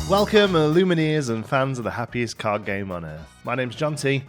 Welcome, Lumineers and fans of the happiest card game on earth. My name's John T,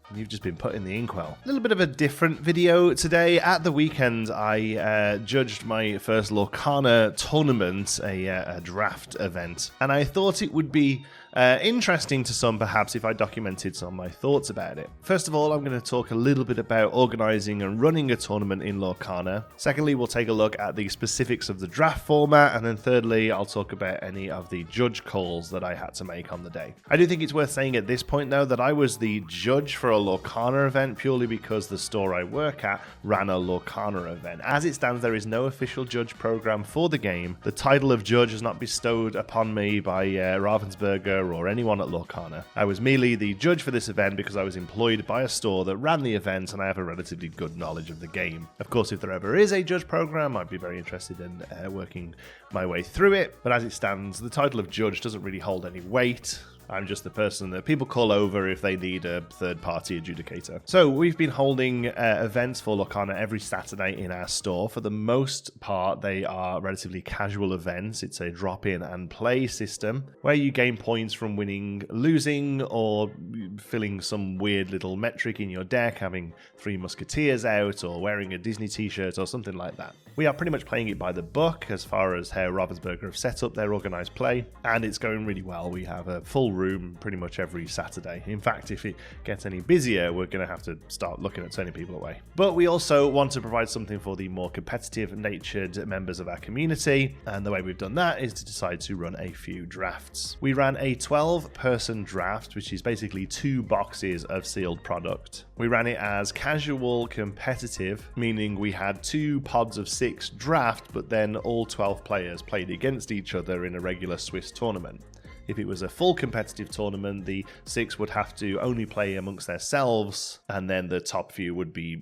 and you've just been put in the inkwell. A little bit of a different video today. At the weekend, I judged my first Lorcana tournament, a draft event, and I thought it would be interesting to some, perhaps, if I documented some of my thoughts about it. First of all, I'm going to talk a little bit about organising and running a tournament in Lorcana. Secondly, we'll take a look at the specifics of the draft format, and then thirdly, I'll talk about any of the judge calls that I had to make on the day. I do think it's worth saying at this point, though, that I was the judge for a Lorcana event purely because the store I work at ran a Lorcana event. As it stands, there is no official judge program for the game. The title of judge is not bestowed upon me by Ravensburger or anyone at Lorcana. I was merely the judge for this event because I was employed by a store that ran the event and I have a relatively good knowledge of the game. Of course, if there ever is a judge program, I'd be very interested in working my way through it, but as it stands, the title of judge doesn't really hold any weight. I'm just the person that people call over if they need a third-party adjudicator. So we've been holding events for Lorcana every Saturday in our store. For the most part, they are relatively casual events. It's a drop-in and play system where you gain points from winning, losing, or filling some weird little metric in your deck, having 3 Musketeers out, or wearing a Disney t-shirt, or something like that. We are pretty much playing it by the book as far as how Ravensburger have set up their organised play, and it's going really well. We have a full room pretty much every Saturday. In fact, if it gets any busier, we're going to have to start looking at turning people away. But we also want to provide something for the more competitive natured members of our community, and the way we've done that is to decide to run a few drafts. We ran a 12-person draft, which is basically 2 boxes of sealed product. We ran it as casual competitive, meaning we had 2 pods of 6 draft, but then all 12 players played against each other in a regular Swiss tournament. If it was a full competitive tournament, the 6 would have to only play amongst themselves, and then the top few would be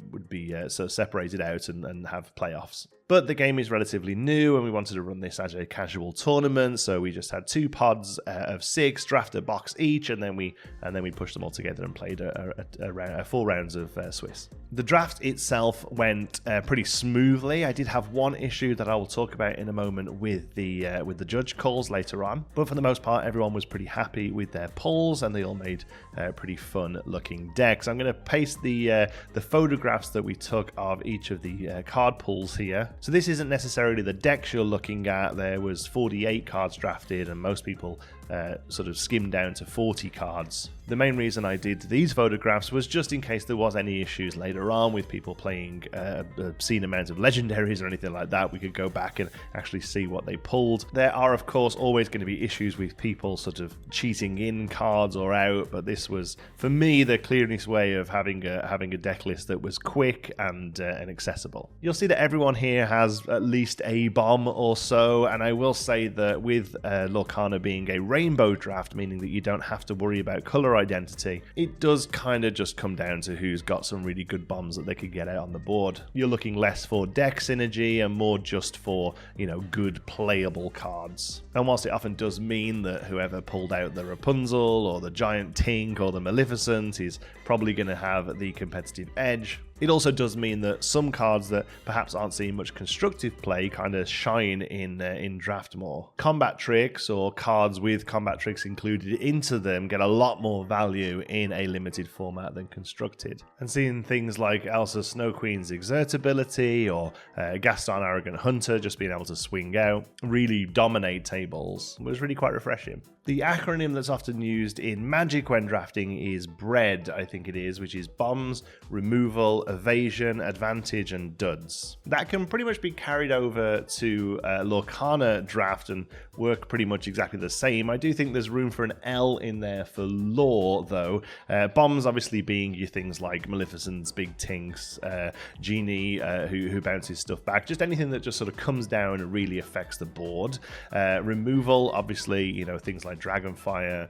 sort of separated out and have playoffs. But the game is relatively new, and we wanted to run this as a casual tournament, so we just had 2 pods of 6, draft a box each, and then we pushed them all together and played a 4 rounds of Swiss. The draft itself went pretty smoothly. I did have one issue that I will talk about in a moment with the judge calls later on, but for the most part, everyone was pretty happy with their pulls, and they all made pretty fun-looking decks. I'm going to paste the photographs that we took of each of the card pulls here. So this isn't necessarily the decks you're looking at. There was 48 cards drafted, and most people sort of skimmed down to 40 cards. The main reason I did these photographs was just in case there was any issues later on with people playing obscene amounts of legendaries or anything like that. We could go back and actually see what they pulled. There are, of course, always going to be issues with people sort of cheating in cards or out, but this was, for me, the clearest way of having a deck list that was quick and accessible. You'll see that everyone here has at least a bomb or so, and I will say that with Lorcana being a rainbow draft, meaning that you don't have to worry about color identity, it does kind of just come down to who's got some really good bombs that they could get out on the board. You're looking less for deck synergy and more just for, good playable cards. And whilst it often does mean that whoever pulled out the Rapunzel or the Giant Tink or the Maleficent is probably going to have the competitive edge, it also does mean that some cards that perhaps aren't seeing much constructive play kind of shine in draft more. Combat tricks or cards with combat tricks included into them get a lot more value in a limited format than constructed. And seeing things like Elsa Snow Queen's exertability or Gaston Arrogant Hunter just being able to swing out, really dominate tables, was really quite refreshing. The acronym that's often used in Magic when drafting is BREAD, I think it is, which is bombs, removal, evasion, advantage, and duds. That can pretty much be carried over to Lorcana draft and work pretty much exactly the same. I do think there's room for an L in there for lore, though. Bombs obviously being your things like Maleficent's Big Tinks, Genie who bounces stuff back, just anything that just sort of comes down and really affects the board. Removal, obviously, things like Dragonfire,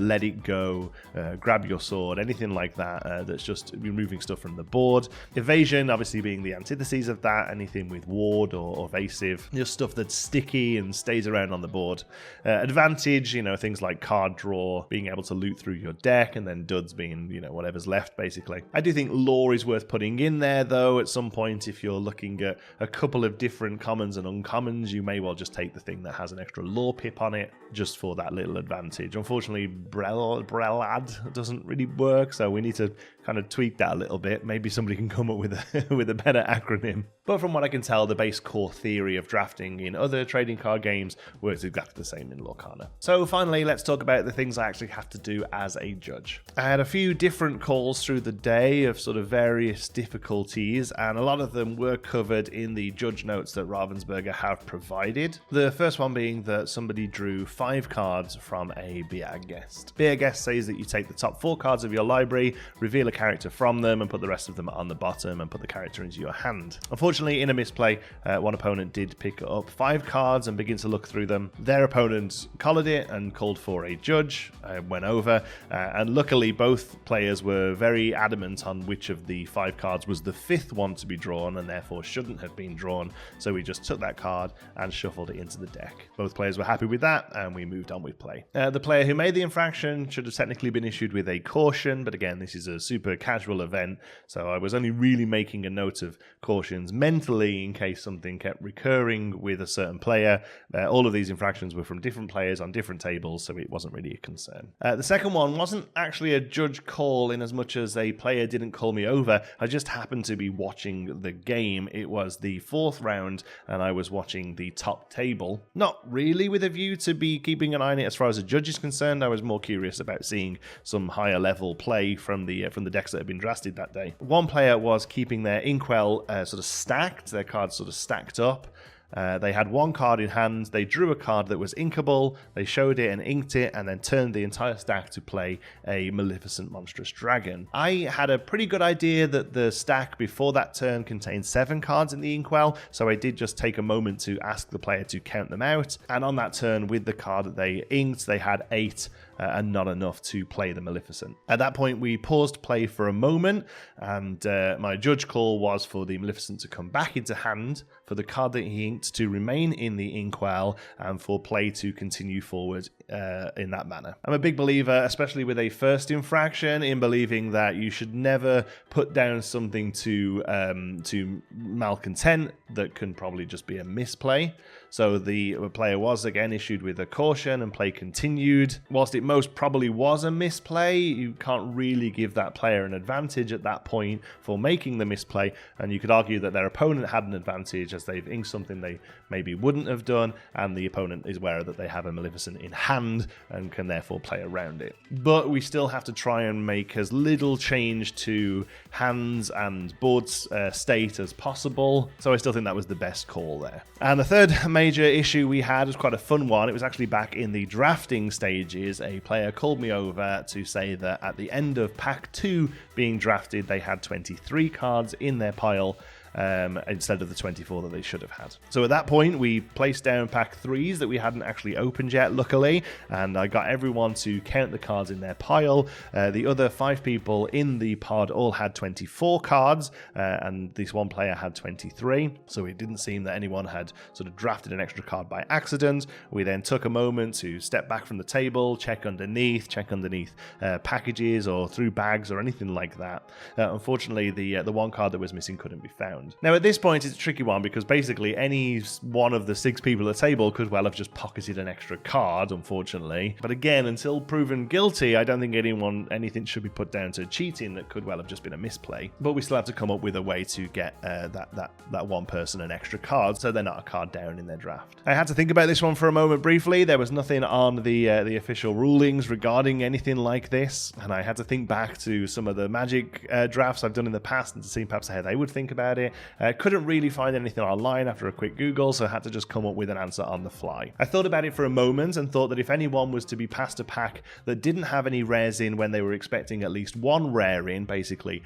Let It Go, Grab Your Sword, anything like that that's just removing stuff from the board. board. Evasion obviously being the antithesis of that, anything with ward or evasive, just stuff that's sticky and stays around on the board. Advantage, things like card draw, being able to loot through your deck, and then duds being, whatever's left basically. I do think lore is worth putting in there though. At some point, if you're looking at a couple of different commons and uncommons, you may well just take the thing that has an extra lore pip on it just for that little advantage. Unfortunately, Brelad doesn't really work, so we need to kind of tweak that a little bit. Maybe somebody can come up with a better acronym. But from what I can tell, the base core theory of drafting in other trading card games works exactly the same in Lorcana. So finally, let's talk about the things I actually have to do as a judge. I had a few different calls through the day of sort of various difficulties, and a lot of them were covered in the judge notes that Ravensburger have provided. The first one being that somebody drew 5 cards from a Beer Guest. Beer Guest says that you take the top 4 cards of your library, reveal a character from them, and put the rest of them on the bottom and put the character into your hand. Unfortunately, in a misplay, one opponent did pick up 5 cards and begin to look through them. Their opponent collared it and called for a judge. I went over, and luckily both players were very adamant on which of the 5 cards was the 5th one to be drawn and therefore shouldn't have been drawn, so we just took that card and shuffled it into the deck. Both players were happy with that, and we moved on with play. The player who made the infraction should have technically been issued with a caution, but again, this is a super casual event, so I was only really making a note of cautions mentally in case something kept recurring with a certain player. All of these infractions were from different players on different tables, so it wasn't really a concern. The second one wasn't actually a judge call in as much as a player didn't call me over. I just happened to be watching the game. It was the 4th round, and I was watching the top table. Not really with a view to be keeping an eye on it as far as a judge is concerned. I was more curious about seeing some higher level play from the decks that had been drafted that day. One player was keeping their inkwell sort of stacked, their cards sort of stacked up. They had 1 card in hand, they drew a card that was inkable, they showed it and inked it, and then turned the entire stack to play a Maleficent Monstrous Dragon. I had a pretty good idea that the stack before that turn contained 7 cards in the inkwell, so I did just take a moment to ask the player to count them out, and on that turn with the card that they inked, they had 8 and not enough to play the Maleficent. At that point, we paused play for a moment, and my judge call was for the Maleficent to come back into hand, for the card that he inked to remain in the inkwell, and for play to continue forward in that manner. I'm a big believer, especially with a first infraction, in believing that you should never put down something to malcontent that can probably just be a misplay. So the player was again issued with a caution, and play continued. Whilst it most probably was a misplay, you can't really give that player an advantage at that point for making the misplay, and you could argue that their opponent had an advantage as they've inked something they maybe wouldn't have done, and the opponent is aware that they have a Maleficent in hand and can therefore play around it. But we still have to try and make as little change to hands and board state as possible, so I still think that was the best call there. And the third major issue we had was quite a fun one. It was actually back in the drafting stages. A player called me over to say that at the end of pack 2 being drafted, they had 23 cards in their pile instead of the 24 that they should have had. So at that point, we placed down pack 3s that we hadn't actually opened yet, luckily, and I got everyone to count the cards in their pile. The other 5 people in the pod all had 24 cards, and this one player had 23, so it didn't seem that anyone had sort of drafted an extra card by accident. We then took a moment to step back from the table, check underneath packages or through bags or anything like that. Unfortunately, the one card that was missing couldn't be found. Now at this point it's a tricky one, because basically any one of the 6 people at the table could well have just pocketed an extra card, unfortunately. But again, until proven guilty, I don't think anything should be put down to cheating. That could well have just been a misplay. But we still have to come up with a way to get that one person an extra card, so they're not a card down in their draft. I had to think about this one for a moment briefly. There was nothing on the official rulings regarding anything like this, and I had to think back to some of the Magic drafts I've done in the past and to see perhaps how they would think about it. Couldn't really find anything online after a quick Google, so I had to just come up with an answer on the fly. I thought about it for a moment and thought that if anyone was to be passed a pack that didn't have any rares in when they were expecting at least 1 rare in, basically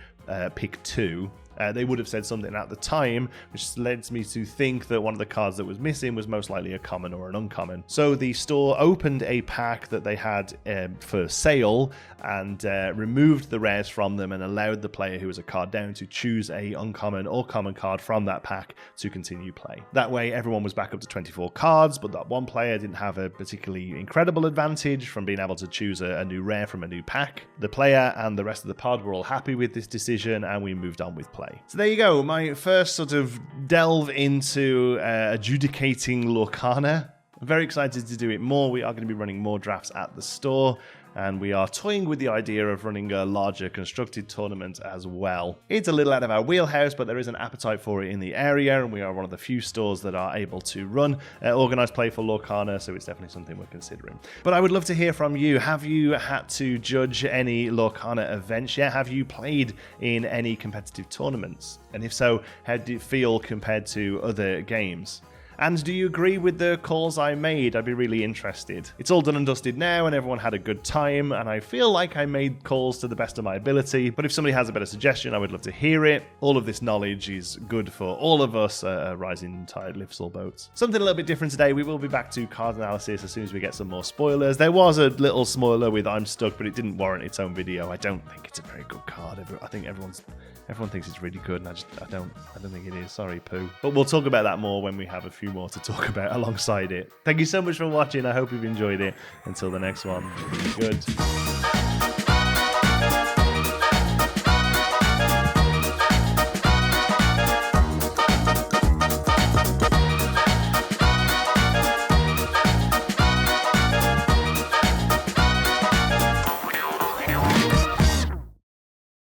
pick 2, They would have said something at the time, which led me to think that one of the cards that was missing was most likely a common or an uncommon. So the store opened a pack that they had for sale and removed the rares from them and allowed the player who was a card down to choose a uncommon or common card from that pack to continue play. That way everyone was back up to 24 cards, but that one player didn't have a particularly incredible advantage from being able to choose a new rare from a new pack. The player and the rest of the pod were all happy with this decision, and we moved on with play. So there you go, my first sort of delve into adjudicating Lorcana. I'm very excited to do it more. We are going to be running more drafts at the store, and we are toying with the idea of running a larger constructed tournament as well. It's a little out of our wheelhouse, but there is an appetite for it in the area, and we are one of the few stores that are able to run organized play for Lorcana, so it's definitely something we're considering. But I would love to hear from you. Have you had to judge any Lorcana events yet? Have you played in any competitive tournaments? And if so, how did it feel compared to other games? And do you agree with the calls I made? I'd be really interested. It's all done and dusted now, and everyone had a good time, and I feel like I made calls to the best of my ability, but if somebody has a better suggestion, I would love to hear it. All of this knowledge is good for all of us. A rising tide lifts all boats. Something a little bit different today. We will be back to card analysis as soon as we get some more spoilers. There was a little spoiler with I'm Stuck, but it didn't warrant its own video. I don't think it's a very good card. I think everyone thinks it's really good, and I don't think it is. Sorry, Pooh. But we'll talk about that more when we have a few more to talk about alongside it. Thank you so much for watching. I hope you've enjoyed it. Until the next one, be good.